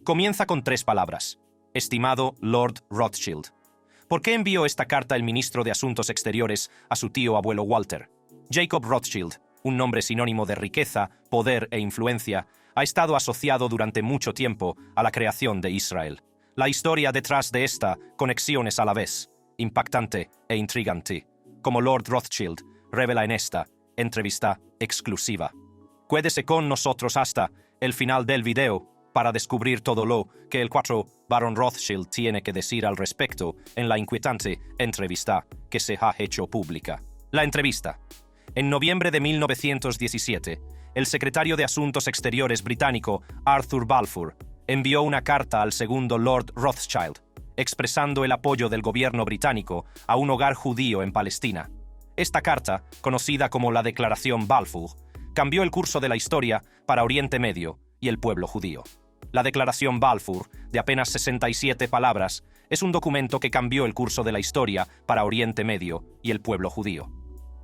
Comienza con 3 palabras. Estimado Lord Rothschild. ¿Por qué envió esta carta el ministro de Asuntos Exteriores a su tío abuelo Walter? Jacob Rothschild, un nombre sinónimo de riqueza, poder e influencia, ha estado asociado durante mucho tiempo a la creación de Israel. La historia detrás de esta conexión es a la vez impactante e intrigante, como Lord Rothschild revela en esta entrevista exclusiva. Quédese con nosotros hasta el final del video para descubrir todo lo que el 4 Barón Rothschild tiene que decir al respecto en la inquietante entrevista que se ha hecho pública. La entrevista. En noviembre de 1917, el secretario de Asuntos Exteriores británico Arthur Balfour envió una carta al segundo Lord Rothschild, expresando el apoyo del gobierno británico a un hogar judío en Palestina. Esta carta, conocida como la Declaración Balfour, cambió el curso de la historia para Oriente Medio y el pueblo judío. La Declaración Balfour, de apenas 67 palabras, es un documento que cambió el curso de la historia para Oriente Medio y el pueblo judío.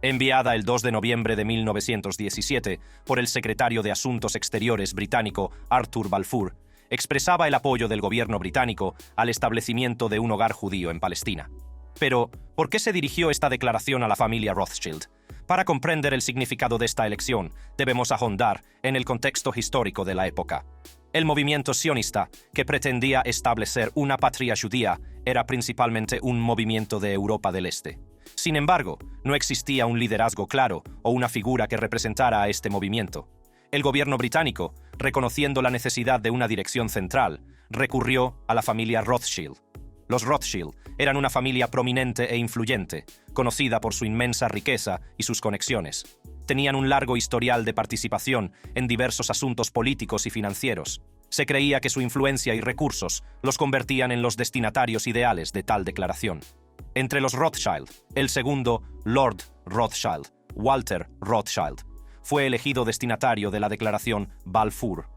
Enviada el 2 de noviembre de 1917 por el secretario de Asuntos Exteriores británico Arthur Balfour, expresaba el apoyo del gobierno británico al establecimiento de un hogar judío en Palestina. Pero, ¿por qué se dirigió esta declaración a la familia Rothschild? Para comprender el significado de esta elección, debemos ahondar en el contexto histórico de la época. El movimiento sionista, que pretendía establecer una patria judía, era principalmente un movimiento de Europa del Este. Sin embargo, no existía un liderazgo claro o una figura que representara a este movimiento. El gobierno británico, reconociendo la necesidad de una dirección central, recurrió a la familia Rothschild. Los Rothschild eran una familia prominente e influyente, conocida por su inmensa riqueza y sus conexiones. Tenían un largo historial de participación en diversos asuntos políticos y financieros. Se creía que su influencia y recursos los convertían en los destinatarios ideales de tal declaración. Entre los Rothschild, el segundo Lord Rothschild, Walter Rothschild, fue elegido destinatario de la Declaración Balfour.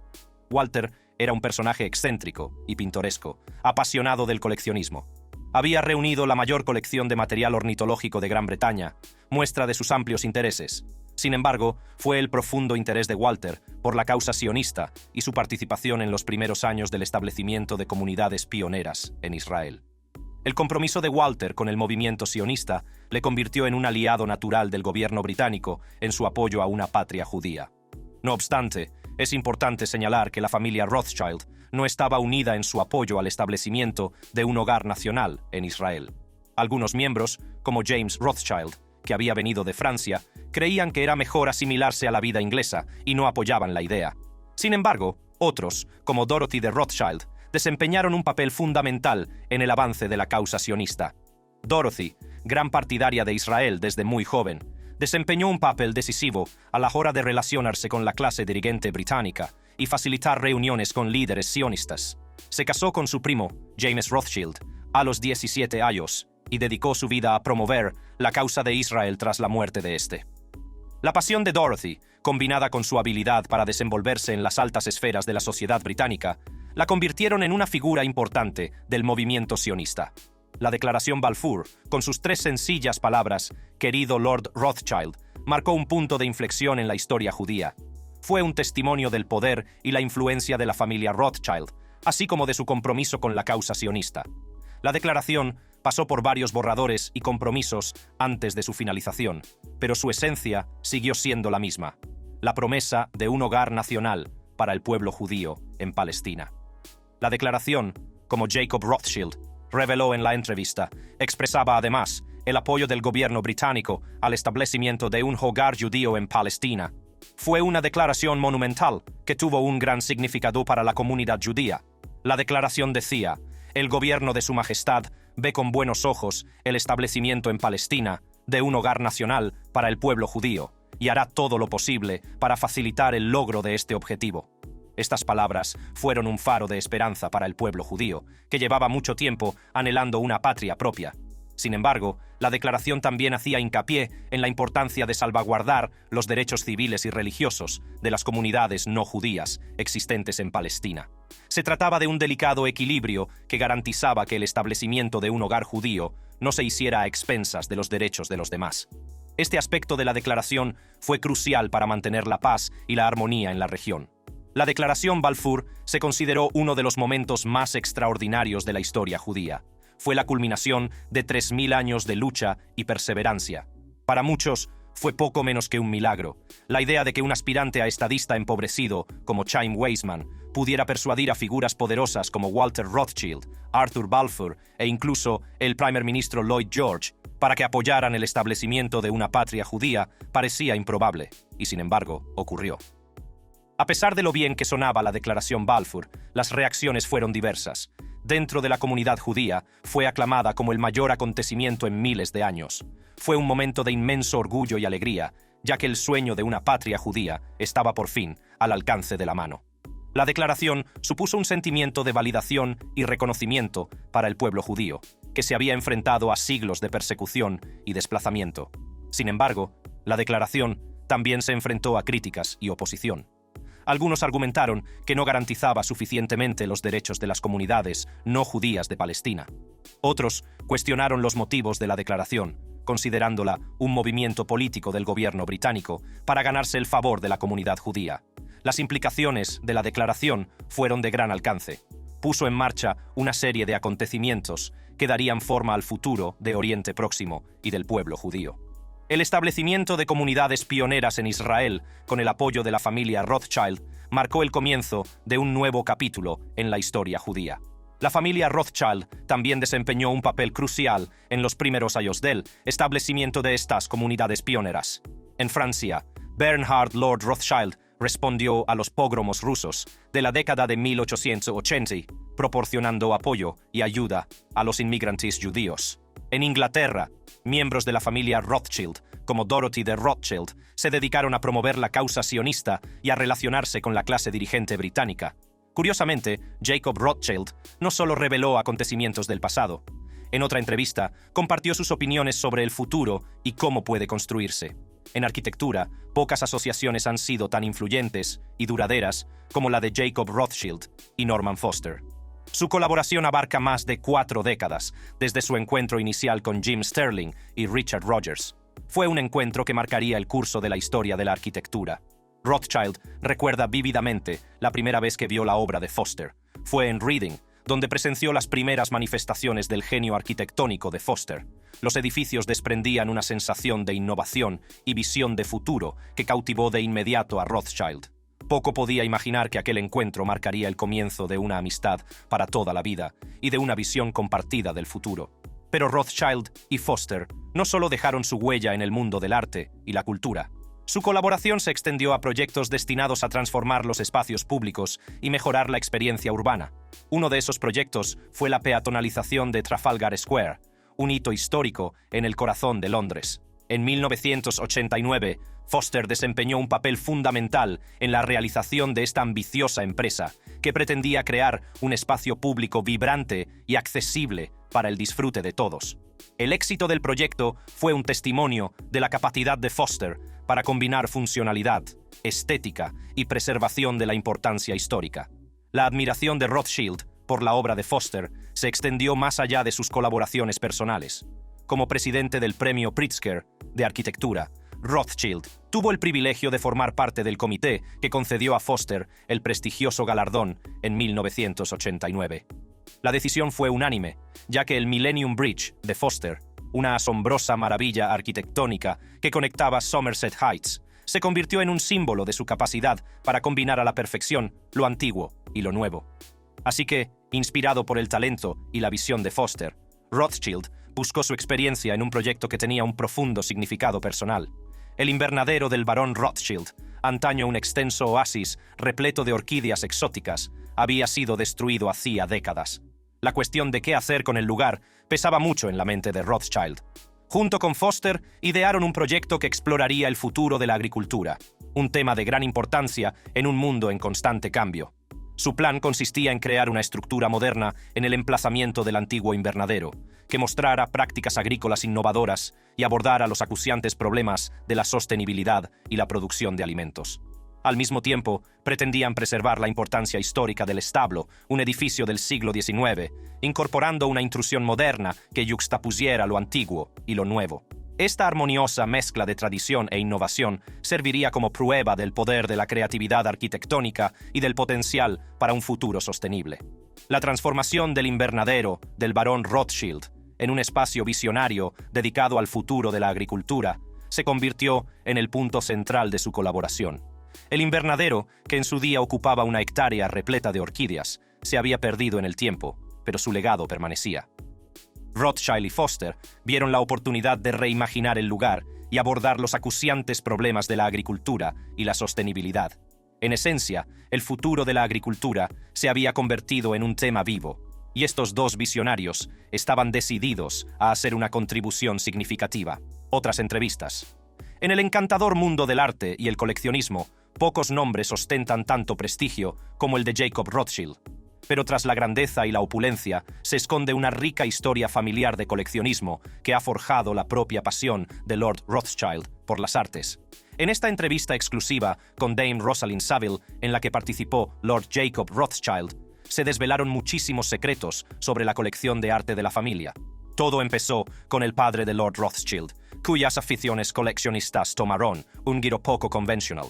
Walter era un personaje excéntrico y pintoresco, apasionado del coleccionismo. Había reunido la mayor colección de material ornitológico de Gran Bretaña, muestra de sus amplios intereses. Sin embargo, fue el profundo interés de Walter por la causa sionista y su participación en los primeros años del establecimiento de comunidades pioneras en Israel. El compromiso de Walter con el movimiento sionista le convirtió en un aliado natural del gobierno británico en su apoyo a una patria judía. No obstante, es importante señalar que la familia Rothschild no estaba unida en su apoyo al establecimiento de un hogar nacional en Israel. Algunos miembros, como James Rothschild, que había venido de Francia, creían que era mejor asimilarse a la vida inglesa y no apoyaban la idea. Sin embargo, otros, como Dorothy de Rothschild, desempeñaron un papel fundamental en el avance de la causa sionista. Dorothy, gran partidaria de Israel desde muy joven, desempeñó un papel decisivo a la hora de relacionarse con la clase dirigente británica y facilitar reuniones con líderes sionistas. Se casó con su primo, James Rothschild, a los 17 años y dedicó su vida a promover la causa de Israel tras la muerte de este. La pasión de Dorothy, combinada con su habilidad para desenvolverse en las altas esferas de la sociedad británica, la convirtieron en una figura importante del movimiento sionista. La Declaración Balfour, con sus 3 sencillas palabras, «Querido Lord Rothschild», marcó un punto de inflexión en la historia judía. Fue un testimonio del poder y la influencia de la familia Rothschild, así como de su compromiso con la causa sionista. La declaración pasó por varios borradores y compromisos antes de su finalización, pero su esencia siguió siendo la misma: la promesa de un hogar nacional para el pueblo judío en Palestina. La declaración, como Jacob Rothschild reveló en la entrevista, expresaba además el apoyo del gobierno británico al establecimiento de un hogar judío en Palestina. Fue una declaración monumental que tuvo un gran significado para la comunidad judía. La declaración decía: «El gobierno de Su Majestad ve con buenos ojos el establecimiento en Palestina de un hogar nacional para el pueblo judío y hará todo lo posible para facilitar el logro de este objetivo». Estas palabras fueron un faro de esperanza para el pueblo judío, que llevaba mucho tiempo anhelando una patria propia. Sin embargo, la declaración también hacía hincapié en la importancia de salvaguardar los derechos civiles y religiosos de las comunidades no judías existentes en Palestina. Se trataba de un delicado equilibrio que garantizaba que el establecimiento de un hogar judío no se hiciera a expensas de los derechos de los demás. Este aspecto de la declaración fue crucial para mantener la paz y la armonía en la región. La Declaración Balfour se consideró uno de los momentos más extraordinarios de la historia judía. Fue la culminación de 3000 años de lucha y perseverancia. Para muchos, fue poco menos que un milagro. La idea de que un aspirante a estadista empobrecido, como Chaim Weizmann, pudiera persuadir a figuras poderosas como Walter Rothschild, Arthur Balfour e incluso el primer ministro Lloyd George para que apoyaran el establecimiento de una patria judía parecía improbable, y sin embargo, ocurrió. A pesar de lo bien que sonaba la Declaración Balfour, las reacciones fueron diversas. Dentro de la comunidad judía, fue aclamada como el mayor acontecimiento en miles de años. Fue un momento de inmenso orgullo y alegría, ya que el sueño de una patria judía estaba por fin al alcance de la mano. La declaración supuso un sentimiento de validación y reconocimiento para el pueblo judío, que se había enfrentado a siglos de persecución y desplazamiento. Sin embargo, la declaración también se enfrentó a críticas y oposición. Algunos argumentaron que no garantizaba suficientemente los derechos de las comunidades no judías de Palestina. Otros cuestionaron los motivos de la declaración, considerándola un movimiento político del gobierno británico para ganarse el favor de la comunidad judía. Las implicaciones de la declaración fueron de gran alcance. Puso en marcha una serie de acontecimientos que darían forma al futuro de Oriente Próximo y del pueblo judío. El establecimiento de comunidades pioneras en Israel, con el apoyo de la familia Rothschild, marcó el comienzo de un nuevo capítulo en la historia judía. La familia Rothschild también desempeñó un papel crucial en los primeros años del establecimiento de estas comunidades pioneras. En Francia, Bernhard Lord Rothschild respondió a los pogromos rusos de la década de 1880, proporcionando apoyo y ayuda a los inmigrantes judíos. En Inglaterra, miembros de la familia Rothschild, como Dorothy de Rothschild, se dedicaron a promover la causa sionista y a relacionarse con la clase dirigente británica. Curiosamente, Jacob Rothschild no solo reveló acontecimientos del pasado. En otra entrevista, compartió sus opiniones sobre el futuro y cómo puede construirse. En arquitectura, pocas asociaciones han sido tan influyentes y duraderas como la de Jacob Rothschild y Norman Foster. Su colaboración abarca más de 4 décadas, desde su encuentro inicial con Jim Sterling y Richard Rogers. Fue un encuentro que marcaría el curso de la historia de la arquitectura. Rothschild recuerda vívidamente la primera vez que vio la obra de Foster. Fue en Reading, donde presenció las primeras manifestaciones del genio arquitectónico de Foster. Los edificios desprendían una sensación de innovación y visión de futuro que cautivó de inmediato a Rothschild. Poco podía imaginar que aquel encuentro marcaría el comienzo de una amistad para toda la vida y de una visión compartida del futuro. Pero Rothschild y Foster no solo dejaron su huella en el mundo del arte y la cultura. Su colaboración se extendió a proyectos destinados a transformar los espacios públicos y mejorar la experiencia urbana. Uno de esos proyectos fue la peatonalización de Trafalgar Square, un hito histórico en el corazón de Londres. En 1989, Foster desempeñó un papel fundamental en la realización de esta ambiciosa empresa, que pretendía crear un espacio público vibrante y accesible para el disfrute de todos. El éxito del proyecto fue un testimonio de la capacidad de Foster para combinar funcionalidad, estética y preservación de la importancia histórica. La admiración de Rothschild por la obra de Foster se extendió más allá de sus colaboraciones personales. Como presidente del Premio Pritzker de Arquitectura, Rothschild tuvo el privilegio de formar parte del comité que concedió a Foster el prestigioso galardón en 1989. La decisión fue unánime, ya que el Millennium Bridge de Foster, una asombrosa maravilla arquitectónica que conectaba Somerset Heights, se convirtió en un símbolo de su capacidad para combinar a la perfección lo antiguo y lo nuevo. Así que, inspirado por el talento y la visión de Foster, Rothschild buscó su experiencia en un proyecto que tenía un profundo significado personal. El invernadero del barón Rothschild, antaño un extenso oasis repleto de orquídeas exóticas, había sido destruido hacía décadas. La cuestión de qué hacer con el lugar pesaba mucho en la mente de Rothschild. Junto con Foster, idearon un proyecto que exploraría el futuro de la agricultura, un tema de gran importancia en un mundo en constante cambio. Su plan consistía en crear una estructura moderna en el emplazamiento del antiguo invernadero, que mostrara prácticas agrícolas innovadoras y abordara los acuciantes problemas de la sostenibilidad y la producción de alimentos. Al mismo tiempo, pretendían preservar la importancia histórica del establo, un edificio del siglo XIX, incorporando una intrusión moderna que yuxtapusiera lo antiguo y lo nuevo. Esta armoniosa mezcla de tradición e innovación serviría como prueba del poder de la creatividad arquitectónica y del potencial para un futuro sostenible. La transformación del invernadero del barón Rothschild en un espacio visionario dedicado al futuro de la agricultura se convirtió en el punto central de su colaboración. El invernadero, que en su día ocupaba una hectárea repleta de orquídeas, se había perdido en el tiempo, pero su legado permanecía. Rothschild y Foster vieron la oportunidad de reimaginar el lugar y abordar los acuciantes problemas de la agricultura y la sostenibilidad. En esencia, el futuro de la agricultura se había convertido en un tema vivo, y estos dos visionarios estaban decididos a hacer una contribución significativa. Otras entrevistas. En el encantador mundo del arte y el coleccionismo, pocos nombres ostentan tanto prestigio como el de Jacob Rothschild. Pero tras la grandeza y la opulencia se esconde una rica historia familiar de coleccionismo que ha forjado la propia pasión de Lord Rothschild por las artes. En esta entrevista exclusiva con Dame Rosalind Saville, en la que participó Lord Jacob Rothschild, se desvelaron muchísimos secretos sobre la colección de arte de la familia. Todo empezó con el padre de Lord Rothschild, cuyas aficiones coleccionistas tomaron un giro poco convencional.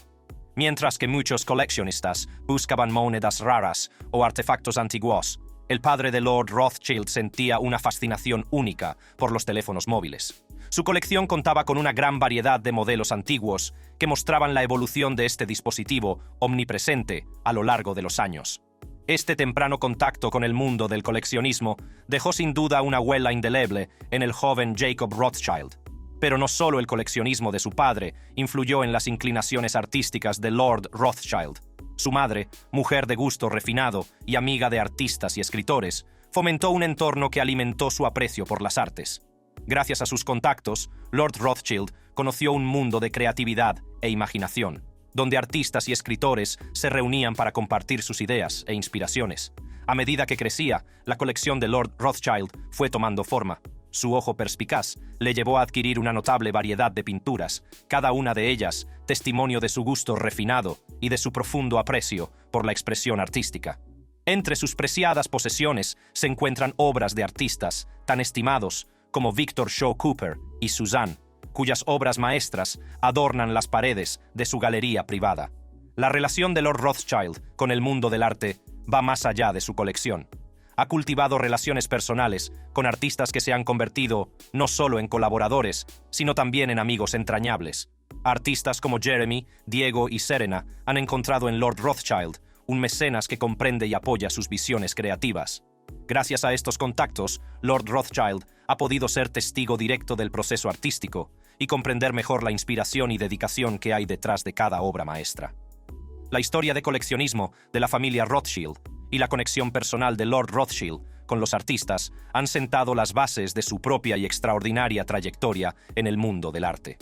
Mientras que muchos coleccionistas buscaban monedas raras o artefactos antiguos, el padre de Lord Rothschild sentía una fascinación única por los teléfonos móviles. Su colección contaba con una gran variedad de modelos antiguos que mostraban la evolución de este dispositivo omnipresente a lo largo de los años. Este temprano contacto con el mundo del coleccionismo dejó sin duda una huella indeleble en el joven Jacob Rothschild. Pero no solo el coleccionismo de su padre influyó en las inclinaciones artísticas de Lord Rothschild. Su madre, mujer de gusto refinado y amiga de artistas y escritores, fomentó un entorno que alimentó su aprecio por las artes. Gracias a sus contactos, Lord Rothschild conoció un mundo de creatividad e imaginación, donde artistas y escritores se reunían para compartir sus ideas e inspiraciones. A medida que crecía, la colección de Lord Rothschild fue tomando forma. Su ojo perspicaz le llevó a adquirir una notable variedad de pinturas, cada una de ellas testimonio de su gusto refinado y de su profundo aprecio por la expresión artística. Entre sus preciadas posesiones se encuentran obras de artistas tan estimados como Victor Shaw Cooper y Suzanne, cuyas obras maestras adornan las paredes de su galería privada. La relación de Lord Rothschild con el mundo del arte va más allá de su colección. Ha cultivado relaciones personales con artistas que se han convertido no solo en colaboradores, sino también en amigos entrañables. Artistas como Jeremy, Diego y Serena han encontrado en Lord Rothschild un mecenas que comprende y apoya sus visiones creativas. Gracias a estos contactos, Lord Rothschild ha podido ser testigo directo del proceso artístico y comprender mejor la inspiración y dedicación que hay detrás de cada obra maestra. La historia de coleccionismo de la familia Rothschild y la conexión personal de Lord Rothschild con los artistas han sentado las bases de su propia y extraordinaria trayectoria en el mundo del arte.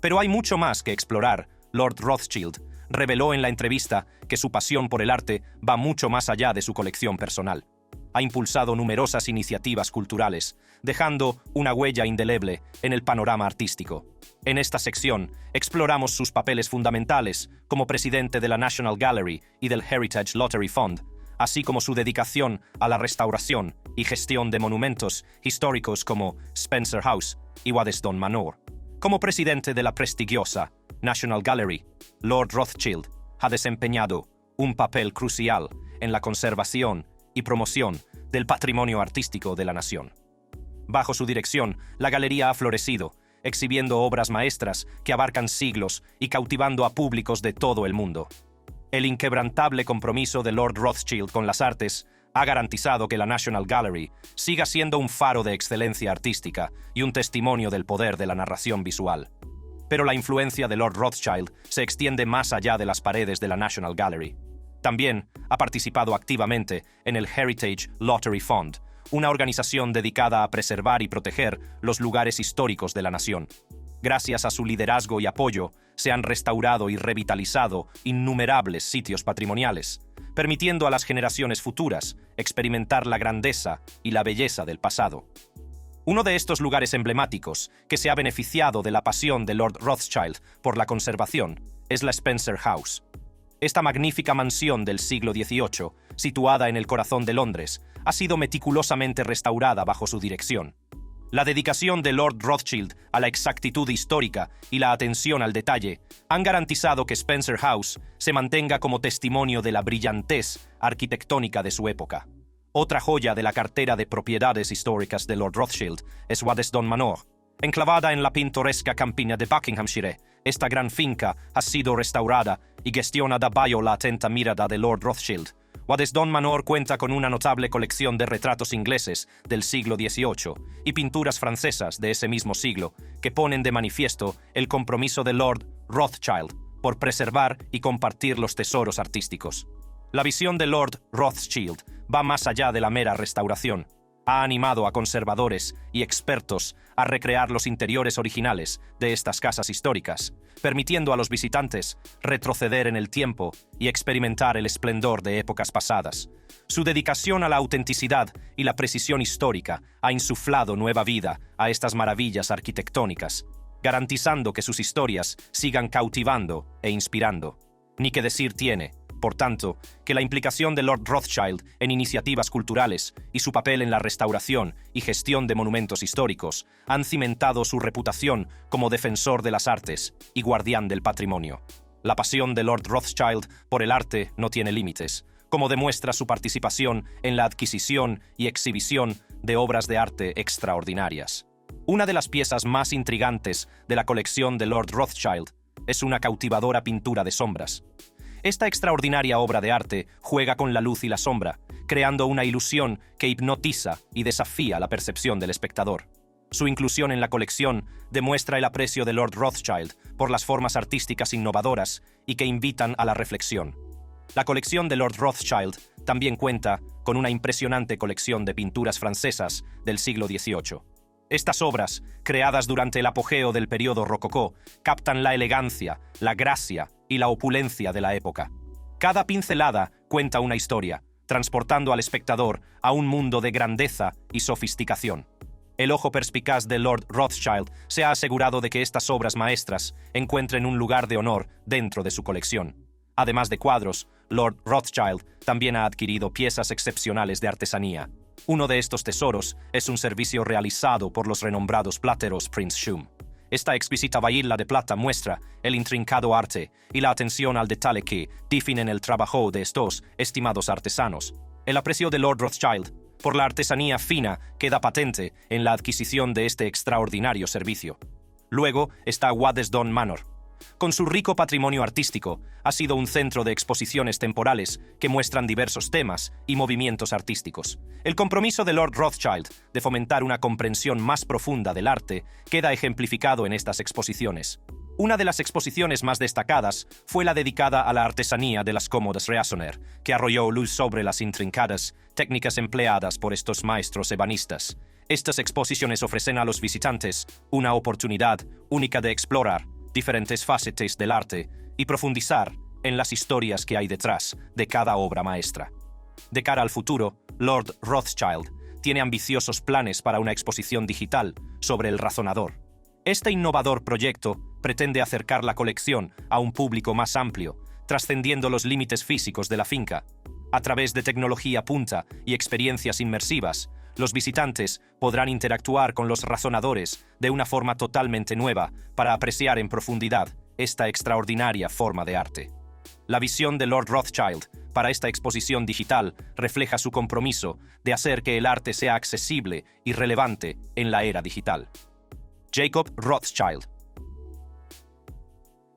Pero hay mucho más que explorar. Lord Rothschild reveló en la entrevista que su pasión por el arte va mucho más allá de su colección personal. Ha impulsado numerosas iniciativas culturales, dejando una huella indeleble en el panorama artístico. En esta sección exploramos sus papeles fundamentales como presidente de la National Gallery y del Heritage Lottery Fund, así como su dedicación a la restauración y gestión de monumentos históricos como Spencer House y Waddesdon Manor. Como presidente de la prestigiosa National Gallery, Lord Rothschild ha desempeñado un papel crucial en la conservación y promoción del patrimonio artístico de la nación. Bajo su dirección, la galería ha florecido, exhibiendo obras maestras que abarcan siglos y cautivando a públicos de todo el mundo. El inquebrantable compromiso de Lord Rothschild con las artes ha garantizado que la National Gallery siga siendo un faro de excelencia artística y un testimonio del poder de la narración visual. Pero la influencia de Lord Rothschild se extiende más allá de las paredes de la National Gallery. También ha participado activamente en el Heritage Lottery Fund, una organización dedicada a preservar y proteger los lugares históricos de la nación. Gracias a su liderazgo y apoyo, se han restaurado y revitalizado innumerables sitios patrimoniales, permitiendo a las generaciones futuras experimentar la grandeza y la belleza del pasado. Uno de estos lugares emblemáticos que se ha beneficiado de la pasión de Lord Rothschild por la conservación es la Spencer House. Esta magnífica mansión del siglo XVIII, situada en el corazón de Londres, ha sido meticulosamente restaurada bajo su dirección. La dedicación de Lord Rothschild a la exactitud histórica y la atención al detalle han garantizado que Spencer House se mantenga como testimonio de la brillantez arquitectónica de su época. Otra joya de la cartera de propiedades históricas de Lord Rothschild es Waddesdon Manor. Enclavada en la pintoresca campiña de Buckinghamshire, esta gran finca ha sido restaurada y gestionada bajo la atenta mirada de Lord Rothschild. Waddesdon Manor cuenta con una notable colección de retratos ingleses del siglo XVIII y pinturas francesas de ese mismo siglo, que ponen de manifiesto el compromiso de Lord Rothschild por preservar y compartir los tesoros artísticos. La visión de Lord Rothschild va más allá de la mera restauración. Ha animado a conservadores y expertos a recrear los interiores originales de estas casas históricas, permitiendo a los visitantes retroceder en el tiempo y experimentar el esplendor de épocas pasadas. Su dedicación a la autenticidad y la precisión histórica ha insuflado nueva vida a estas maravillas arquitectónicas, garantizando que sus historias sigan cautivando e inspirando. Ni qué decir tiene, por tanto, que la implicación de Lord Rothschild en iniciativas culturales y su papel en la restauración y gestión de monumentos históricos han cimentado su reputación como defensor de las artes y guardián del patrimonio. La pasión de Lord Rothschild por el arte no tiene límites, como demuestra su participación en la adquisición y exhibición de obras de arte extraordinarias. Una de las piezas más intrigantes de la colección de Lord Rothschild es una cautivadora pintura de sombras. Esta extraordinaria obra de arte juega con la luz y la sombra, creando una ilusión que hipnotiza y desafía la percepción del espectador. Su inclusión en la colección demuestra el aprecio de Lord Rothschild por las formas artísticas innovadoras y que invitan a la reflexión. La colección de Lord Rothschild también cuenta con una impresionante colección de pinturas francesas del siglo XVIII. Estas obras, creadas durante el apogeo del período rococó, captan la elegancia, la gracia y la opulencia de la época. Cada pincelada cuenta una historia, transportando al espectador a un mundo de grandeza y sofisticación. El ojo perspicaz de Lord Rothschild se ha asegurado de que estas obras maestras encuentren un lugar de honor dentro de su colección. Además de cuadros, Lord Rothschild también ha adquirido piezas excepcionales de artesanía. Uno de estos tesoros es un servicio realizado por los renombrados plateros Prince Shum. Esta exquisita vajilla de plata muestra el intrincado arte y la atención al detalle que definen el trabajo de estos estimados artesanos. El aprecio de Lord Rothschild por la artesanía fina queda patente en la adquisición de este extraordinario servicio. Luego está Waddesdon Manor. Con su rico patrimonio artístico, ha sido un centro de exposiciones temporales que muestran diversos temas y movimientos artísticos. El compromiso de Lord Rothschild de fomentar una comprensión más profunda del arte queda ejemplificado en estas exposiciones. Una de las exposiciones más destacadas fue la dedicada a la artesanía de las cómodas Reasoner, que arrojó luz sobre las intrincadas técnicas empleadas por estos maestros ebanistas. Estas exposiciones ofrecen a los visitantes una oportunidad única de explorar diferentes facetas del arte y profundizar en las historias que hay detrás de cada obra maestra. De cara al futuro, Lord Rothschild tiene ambiciosos planes para una exposición digital sobre el razonador. Este innovador proyecto pretende acercar la colección a un público más amplio, trascendiendo los límites físicos de la finca. A través de tecnología punta y experiencias inmersivas, los visitantes podrán interactuar con los razonadores de una forma totalmente nueva para apreciar en profundidad esta extraordinaria forma de arte. La visión de Lord Rothschild para esta exposición digital refleja su compromiso de hacer que el arte sea accesible y relevante en la era digital. Jacob Rothschild.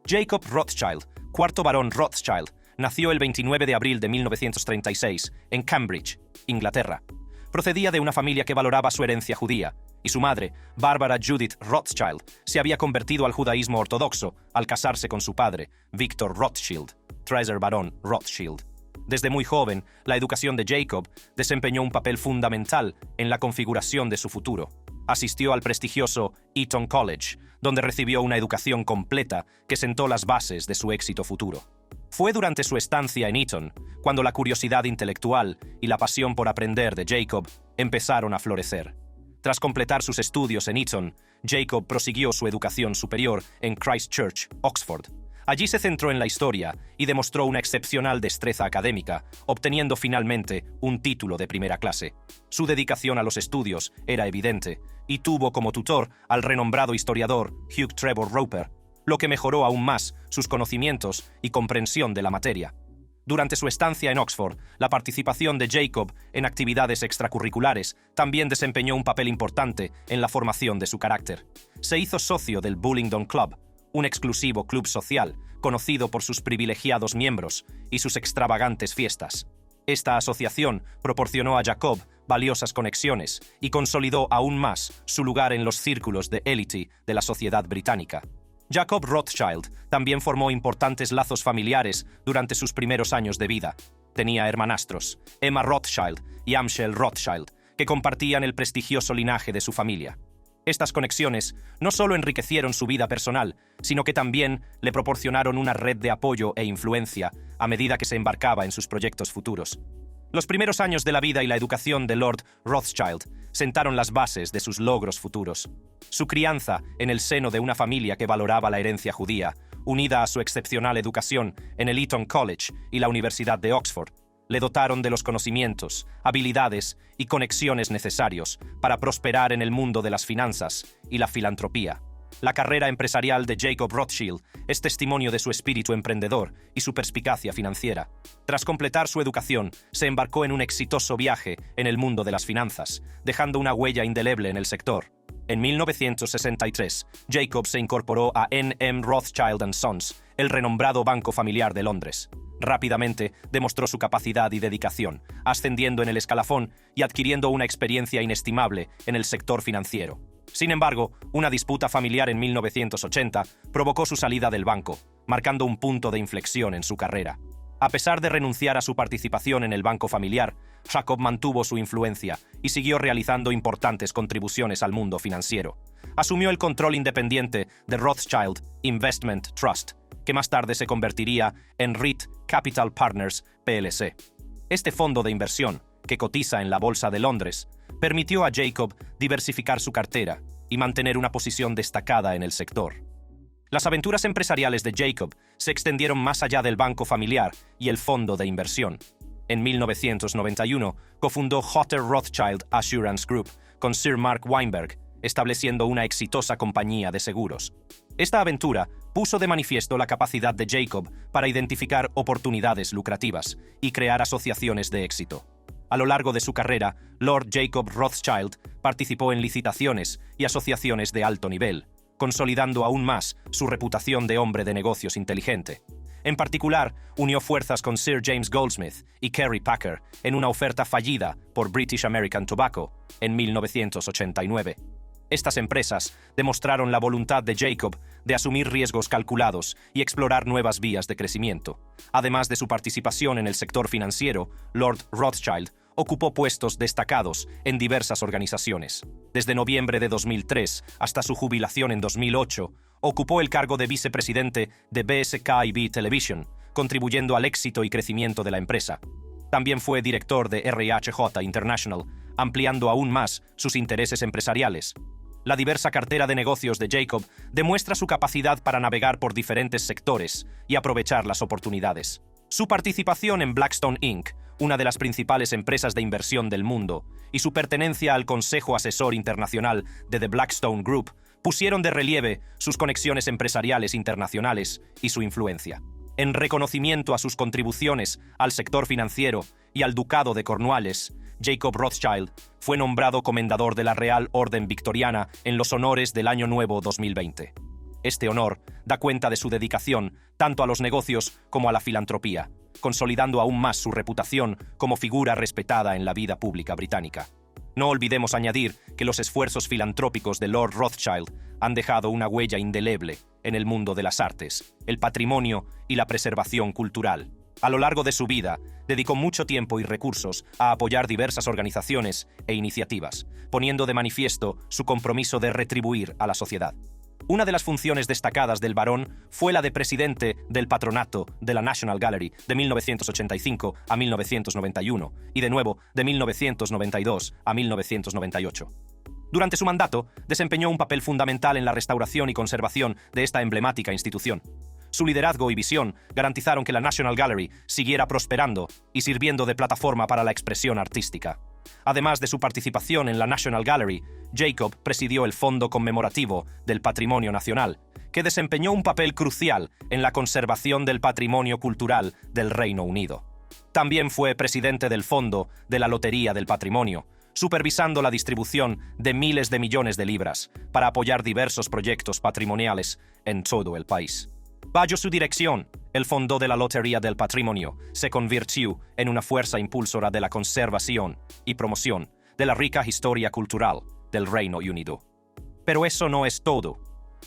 Jacob Rothschild, cuarto barón Rothschild, nació el 29 de abril de 1936 en Cambridge, Inglaterra. Procedía de una familia que valoraba su herencia judía, y su madre, Barbara Judith Rothschild, se había convertido al judaísmo ortodoxo al casarse con su padre, Victor Rothschild, tercer barón Rothschild. Desde muy joven, la educación de Jacob desempeñó un papel fundamental en la configuración de su futuro. Asistió al prestigioso Eton College, donde recibió una educación completa que sentó las bases de su éxito futuro. Fue durante su estancia en Eton cuando la curiosidad intelectual y la pasión por aprender de Jacob empezaron a florecer. Tras completar sus estudios en Eton, Jacob prosiguió su educación superior en Christ Church, Oxford. Allí se centró en la historia y demostró una excepcional destreza académica, obteniendo finalmente un título de primera clase. Su dedicación a los estudios era evidente, y tuvo como tutor al renombrado historiador Hugh Trevor Roper, lo que mejoró aún más sus conocimientos y comprensión de la materia. Durante su estancia en Oxford, la participación de Jacob en actividades extracurriculares también desempeñó un papel importante en la formación de su carácter. Se hizo socio del Bullingdon Club, un exclusivo club social conocido por sus privilegiados miembros y sus extravagantes fiestas. Esta asociación proporcionó a Jacob valiosas conexiones y consolidó aún más su lugar en los círculos de élite de la sociedad británica. Jacob Rothschild también formó importantes lazos familiares durante sus primeros años de vida. Tenía hermanastros, Emma Rothschild y Amschel Rothschild, que compartían el prestigioso linaje de su familia. Estas conexiones no solo enriquecieron su vida personal, sino que también le proporcionaron una red de apoyo e influencia a medida que se embarcaba en sus proyectos futuros. Los primeros años de la vida y la educación de Lord Rothschild sentaron las bases de sus logros futuros. Su crianza en el seno de una familia que valoraba la herencia judía, unida a su excepcional educación en el Eton College y la Universidad de Oxford, le dotaron de los conocimientos, habilidades y conexiones necesarios para prosperar en el mundo de las finanzas y la filantropía. La carrera empresarial de Jacob Rothschild es testimonio de su espíritu emprendedor y su perspicacia financiera. Tras completar su educación, se embarcó en un exitoso viaje en el mundo de las finanzas, dejando una huella indeleble en el sector. En 1963, Jacob se incorporó a N.M. Rothschild & Sons, el renombrado banco familiar de Londres. Rápidamente demostró su capacidad y dedicación, ascendiendo en el escalafón y adquiriendo una experiencia inestimable en el sector financiero. Sin embargo, una disputa familiar en 1980 provocó su salida del banco, marcando un punto de inflexión en su carrera. A pesar de renunciar a su participación en el banco familiar, Jacob mantuvo su influencia y siguió realizando importantes contribuciones al mundo financiero. Asumió el control independiente de Rothschild Investment Trust, que más tarde se convertiría en REIT Capital Partners plc. Este fondo de inversión, que cotiza en la Bolsa de Londres, permitió a Jacob diversificar su cartera y mantener una posición destacada en el sector. Las aventuras empresariales de Jacob se extendieron más allá del banco familiar y el fondo de inversión. En 1991, cofundó Hutter Rothschild Assurance Group con Sir Mark Weinberg, estableciendo una exitosa compañía de seguros. Esta aventura puso de manifiesto la capacidad de Jacob para identificar oportunidades lucrativas y crear asociaciones de éxito. A lo largo de su carrera, Lord Jacob Rothschild participó en licitaciones y asociaciones de alto nivel, consolidando aún más su reputación de hombre de negocios inteligente. En particular, unió fuerzas con Sir James Goldsmith y Kerry Packer en una oferta fallida por British American Tobacco en 1989. Estas empresas demostraron la voluntad de Jacob de asumir riesgos calculados y explorar nuevas vías de crecimiento. Además de su participación en el sector financiero, Lord Rothschild ocupó puestos destacados en diversas organizaciones. Desde noviembre de 2003 hasta su jubilación en 2008, ocupó el cargo de vicepresidente de BSK/IB Television, contribuyendo al éxito y crecimiento de la empresa. También fue director de RHJ International, ampliando aún más sus intereses empresariales. La diversa cartera de negocios de Jacob demuestra su capacidad para navegar por diferentes sectores y aprovechar las oportunidades. Su participación en Blackstone Inc., una de las principales empresas de inversión del mundo, y su pertenencia al Consejo Asesor Internacional de The Blackstone Group pusieron de relieve sus conexiones empresariales internacionales y su influencia. En reconocimiento a sus contribuciones al sector financiero y al Ducado de Cornualles, Jacob Rothschild fue nombrado Comendador de la Real Orden Victoriana en los honores del Año Nuevo 2020. Este honor da cuenta de su dedicación tanto a los negocios como a la filantropía, consolidando aún más su reputación como figura respetada en la vida pública británica. No olvidemos añadir que los esfuerzos filantrópicos de Lord Rothschild han dejado una huella indeleble en el mundo de las artes, el patrimonio y la preservación cultural. A lo largo de su vida, dedicó mucho tiempo y recursos a apoyar diversas organizaciones e iniciativas, poniendo de manifiesto su compromiso de retribuir a la sociedad. Una de las funciones destacadas del barón fue la de presidente del patronato de la National Gallery de 1985 a 1991 y de nuevo de 1992 a 1998. Durante su mandato, desempeñó un papel fundamental en la restauración y conservación de esta emblemática institución. Su liderazgo y visión garantizaron que la National Gallery siguiera prosperando y sirviendo de plataforma para la expresión artística. Además de su participación en la National Gallery, Jacob presidió el Fondo Conmemorativo del Patrimonio Nacional, que desempeñó un papel crucial en la conservación del patrimonio cultural del Reino Unido. También fue presidente del Fondo de la Lotería del Patrimonio, supervisando la distribución de miles de millones de libras para apoyar diversos proyectos patrimoniales en todo el país. Bajo su dirección, el Fondo de la Lotería del Patrimonio se convirtió en una fuerza impulsora de la conservación y promoción de la rica historia cultural del Reino Unido. Pero eso no es todo.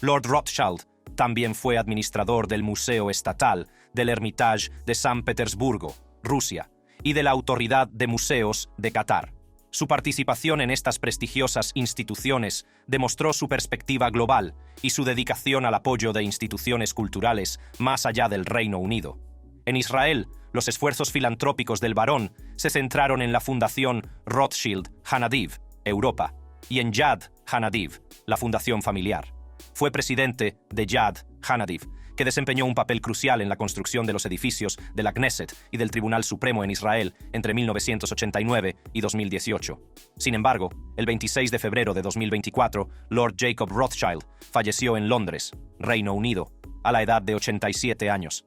Lord Rothschild también fue administrador del Museo Estatal del Hermitage de San Petersburgo, Rusia, y de la Autoridad de Museos de Qatar. Su participación en estas prestigiosas instituciones demostró su perspectiva global y su dedicación al apoyo de instituciones culturales más allá del Reino Unido. En Israel, los esfuerzos filantrópicos del barón se centraron en la Fundación Rothschild Hanadiv, Europa, y en Yad Hanadiv, la fundación familiar. Fue presidente de Yad Hanadiv, que desempeñó un papel crucial en la construcción de los edificios de la Knesset y del Tribunal Supremo en Israel entre 1989 y 2018. Sin embargo, el 26 de febrero de 2024, Lord Jacob Rothschild falleció en Londres, Reino Unido, a la edad de 87 años.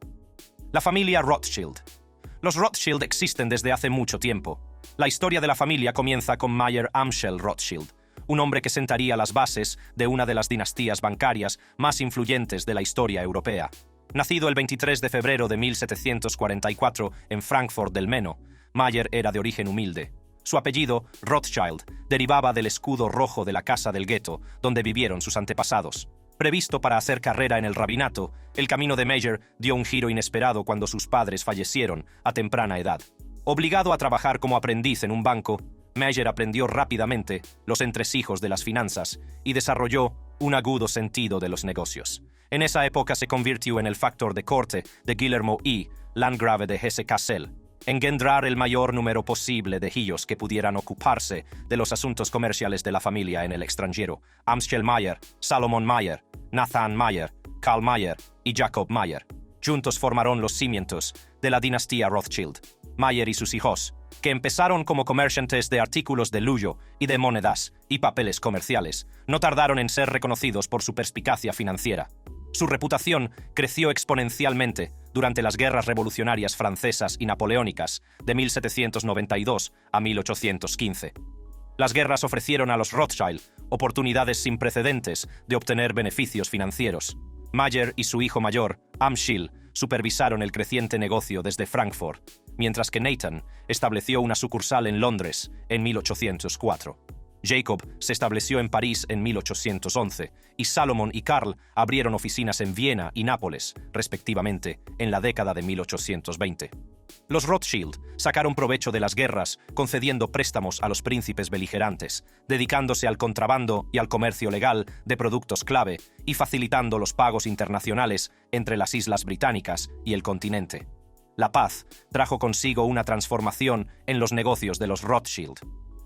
La familia Rothschild. Los Rothschild existen desde hace mucho tiempo. La historia de la familia comienza con Mayer Amschel Rothschild, un hombre que sentaría las bases de una de las dinastías bancarias más influyentes de la historia europea. Nacido el 23 de febrero de 1744 en Frankfurt del Meno, Mayer era de origen humilde. Su apellido, Rothschild, derivaba del escudo rojo de la casa del gueto, donde vivieron sus antepasados. Previsto para hacer carrera en el rabinato, el camino de Mayer dio un giro inesperado cuando sus padres fallecieron a temprana edad. Obligado a trabajar como aprendiz en un banco, Mayer aprendió rápidamente los entresijos de las finanzas y desarrolló un agudo sentido de los negocios. En esa época se convirtió en el factor de corte de Guillermo I, landgrave de Hesse-Kassel. Engendrar el mayor número posible de hijos que pudieran ocuparse de los asuntos comerciales de la familia en el extranjero. Amschel Mayer, Salomon Mayer, Nathan Mayer, Karl Mayer y Jacob Mayer. Juntos formaron los cimientos de la dinastía Rothschild. Mayer y sus hijos, que empezaron como comerciantes de artículos de lujo y de monedas y papeles comerciales, no tardaron en ser reconocidos por su perspicacia financiera. Su reputación creció exponencialmente durante las guerras revolucionarias francesas y napoleónicas de 1792 a 1815. Las guerras ofrecieron a los Rothschild oportunidades sin precedentes de obtener beneficios financieros. Mayer y su hijo mayor, Amschel, supervisaron el creciente negocio desde Frankfurt, mientras que Nathan estableció una sucursal en Londres en 1804. Jacob se estableció en París en 1811 y Salomon y Karl abrieron oficinas en Viena y Nápoles, respectivamente, en la década de 1820. Los Rothschild sacaron provecho de las guerras concediendo préstamos a los príncipes beligerantes, dedicándose al contrabando y al comercio legal de productos clave y facilitando los pagos internacionales entre las islas británicas y el continente. La paz trajo consigo una transformación en los negocios de los Rothschild.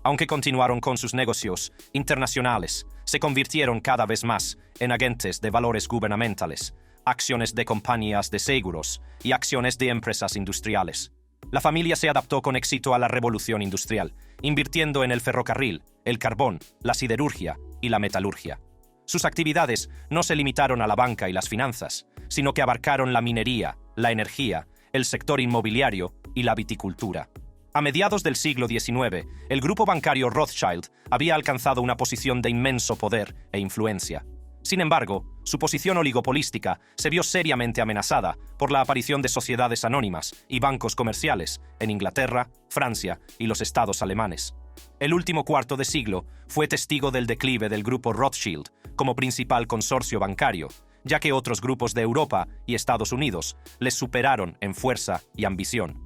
Aunque continuaron con sus negocios internacionales, se convirtieron cada vez más en agentes de valores gubernamentales, acciones de compañías de seguros y acciones de empresas industriales. La familia se adaptó con éxito a la revolución industrial, invirtiendo en el ferrocarril, el carbón, la siderurgia y la metalurgia. Sus actividades no se limitaron a la banca y las finanzas, sino que abarcaron la minería, la energía, el sector inmobiliario y la viticultura. A mediados del siglo XIX, el grupo bancario Rothschild había alcanzado una posición de inmenso poder e influencia. Sin embargo, su posición oligopolística se vio seriamente amenazada por la aparición de sociedades anónimas y bancos comerciales en Inglaterra, Francia y los estados alemanes. El último cuarto de siglo fue testigo del declive del grupo Rothschild como principal consorcio bancario, ya que otros grupos de Europa y Estados Unidos les superaron en fuerza y ambición.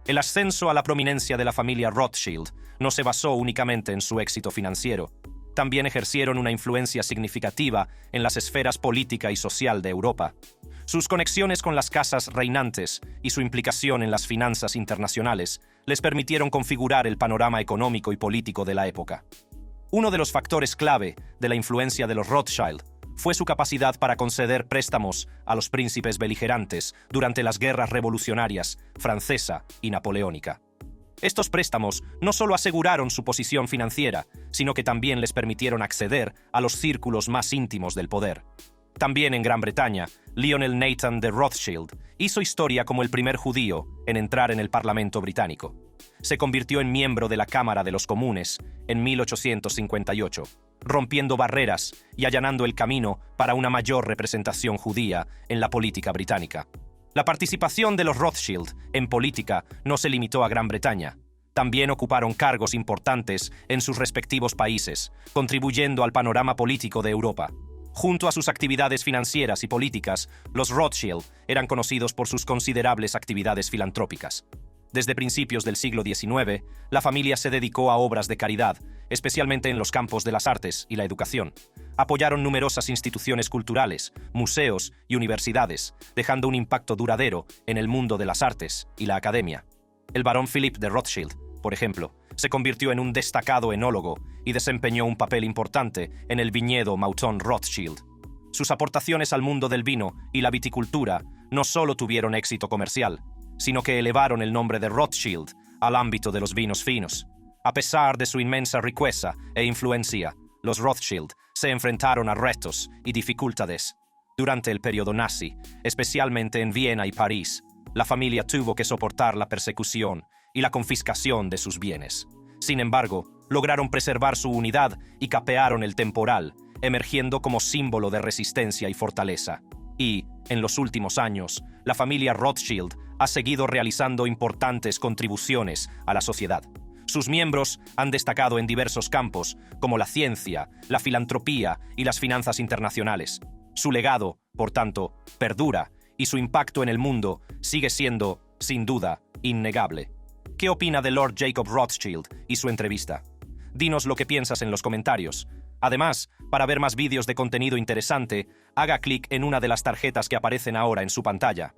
El ascenso a la prominencia de la familia Rothschild no se basó únicamente en su éxito financiero. También ejercieron una influencia significativa en las esferas política y social de Europa. Sus conexiones con las casas reinantes y su implicación en las finanzas internacionales les permitieron configurar el panorama económico y político de la época. Uno de los factores clave de la influencia de los Rothschild fue su capacidad para conceder préstamos a los príncipes beligerantes durante las guerras revolucionarias francesa y napoleónica. Estos préstamos no solo aseguraron su posición financiera, sino que también les permitieron acceder a los círculos más íntimos del poder. También en Gran Bretaña, Lionel Nathan de Rothschild hizo historia como el primer judío en entrar en el Parlamento británico. Se convirtió en miembro de la Cámara de los Comunes en 1858, rompiendo barreras y allanando el camino para una mayor representación judía en la política británica. La participación de los Rothschild en política no se limitó a Gran Bretaña. También ocuparon cargos importantes en sus respectivos países, contribuyendo al panorama político de Europa. Junto a sus actividades financieras y políticas, los Rothschild eran conocidos por sus considerables actividades filantrópicas. Desde principios del siglo XIX, la familia se dedicó a obras de caridad, especialmente en los campos de las artes y la educación. Apoyaron numerosas instituciones culturales, museos y universidades, dejando un impacto duradero en el mundo de las artes y la academia. El barón Philip de Rothschild, por ejemplo, se convirtió en un destacado enólogo y desempeñó un papel importante en el viñedo Mouton Rothschild. Sus aportaciones al mundo del vino y la viticultura no solo tuvieron éxito comercial, sino que elevaron el nombre de Rothschild al ámbito de los vinos finos. A pesar de su inmensa riqueza e influencia, los Rothschild se enfrentaron a retos y dificultades. Durante el periodo nazi, especialmente en Viena y París, la familia tuvo que soportar la persecución y la confiscación de sus bienes. Sin embargo, lograron preservar su unidad y capearon el temporal, emergiendo como símbolo de resistencia y fortaleza. Y, en los últimos años, la familia Rothschild ha seguido realizando importantes contribuciones a la sociedad. Sus miembros han destacado en diversos campos, como la ciencia, la filantropía y las finanzas internacionales. Su legado, por tanto, perdura, y su impacto en el mundo sigue siendo, sin duda, innegable. ¿Qué opina de Lord Jacob Rothschild y su entrevista? Dinos lo que piensas en los comentarios. Además, para ver más vídeos de contenido interesante, haga clic en una de las tarjetas que aparecen ahora en su pantalla.